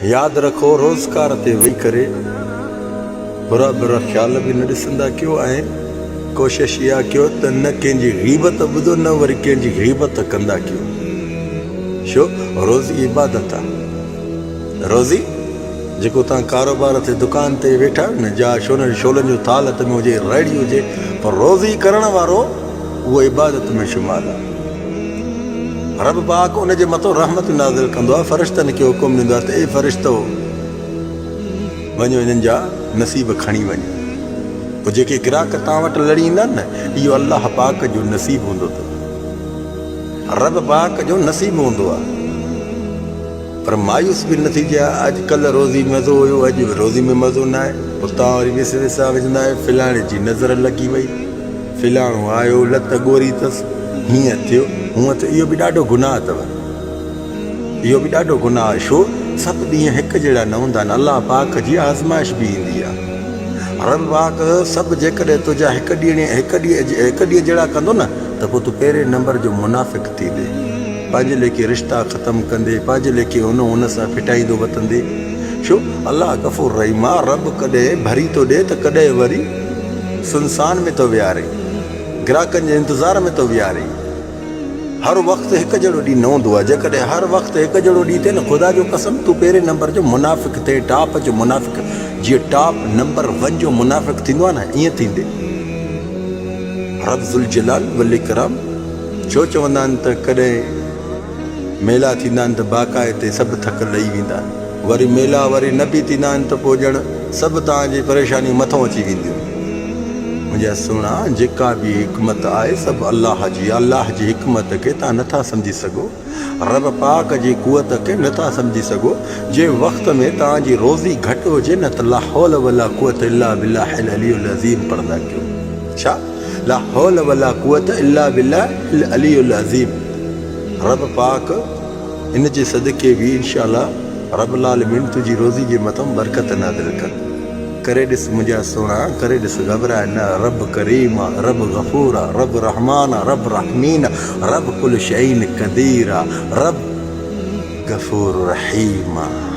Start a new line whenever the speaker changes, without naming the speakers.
याद रखो रोज़गार ते वेही करे बुरा बुरा ख़्याल भी न ॾिसंदा कयो ऐं कोशिश इहा कयो त न कंहिंजी ग़ीबत ॿुधो न वरी कंहिंजी ग़ीबत कंदा कयो। छो रोज़ी इबादत आहे। रोज़ी जेको तव्हां कारोबार ते दुकान ते वेठा आहियो न, जा शोलनि जो थाल हथ में हुजे, रेड़ी हुजे, पर रोज़ी करण वारो उहो इबादत में शुमार आहे। रब पाक उन जे मथां रहमत नाज़िल कंदो आहे, फ़रिश्तनि खे हुकुम ॾींदो आहे त ए फ़रिश्तो वञो हिननि जा नसीब खणी वञो। पोइ जेके ग्राहक तव्हां वटि लड़ी ईंदा न, इहो अलाह पाक जो नसीब हूंदो अथव, रब पाक जो नसीब हूंदो आहे। पर मायूस बि न थी जा, अॼुकल्ह रोज़ी मज़ो हुयो, अॼु रोज़ी में मज़ो न आहे। पोइ तव्हां वरी विसा विझंदा आहियो, फिलाणे जी नज़र लॻी वई, फिलाणो आयो लत ॻोरी अथसि, हीअं थियो हूअं त इहो बि ॾाढो गुनाह अथव, इहो बि ॾाढो गुनाह आहे। छो सभु ॾींहं हिकु जहिड़ा न हूंदा आहिनि, अलाह पाक जी आज़माइश बि ईंदी आहे। रब पाक सभु जेकॾहिं तुंहिंजा हिकु ॾींहुं जहिड़ा कंदो न, त पोइ तूं पहिरें नंबर जो मुनाफ़िक़ थी ॾे, पंहिंजे लेखे रिश्ता ख़तमु कंदे, पंहिंजे लेखे हुन सां फिटाईंदो वतंदे। छो अलाह गफ़ूर रहीम आहे। रब कॾहिं भरी थो ॾिए त कॾहिं वरी सुनसान में थो विहारे, ग्राहकनि जे इंतज़ार में थो विहारे। हर वक़्तु हिकु जहिड़ो ॾींहुं न हूंदो आहे। जेकॾहिं हर वक़्तु हिकु जहिड़ो ॾींहुं थिए न, ख़ुदा जो कसम तूं पहिरें नंबर जो मुनाफ़िक़ थिए, टॉप जो मुनाफ़िक़, जीअं टॉप नंबर 1 जो मुनाफ़िक़ थींदो आहे न, ईअं थींदे। रब ज़ुल जलाल वल इकराम छो चवंदा आहिनि त कॾहिं मेला थींदा आहिनि त बाक़ाइदे सभु थक लही वेंदा आहिनि, वरी मेला वरी न बि थींदा आहिनि त पोइ ॼण सभु तव्हांजी परेशानियूं मथां अची वेंदियूं। मुंहिंजा सुहिणा, जेका बि हिकमत आहे सभु अलाह जी। अलाह जी हिकमत खे तव्हां नथा सम्झी सघो, रब पाक जी कुवत खे नथा सम्झी सघो। जे वक़्त में तव्हांजी रोज़ी घटि हुजे न, त ला हौल वला कुवत इल्ला बिल्लाहिल अलीयुल अज़ीम पढ़ंदा कयो। छा ला हौल वला कुवत इल्ला बिल्लाहिल अलीयुल अज़ीम। रब पाक इन जे सदके बि इंशाअल्लाह रब्बुल आलमीन तुंहिंजी रोज़ी जे मथां बरकत नाज़िल करे ॾिस मुंहिंजा सुहिणा, करे ॾिस, घबराए न। रब करीम आहे, रब गफ़ूर आहे, रब रहमान आहे, रब रहीमीन आहे, रब कुल शैइन क़दीर आहे, रब गफ़ूर रहीम आहे।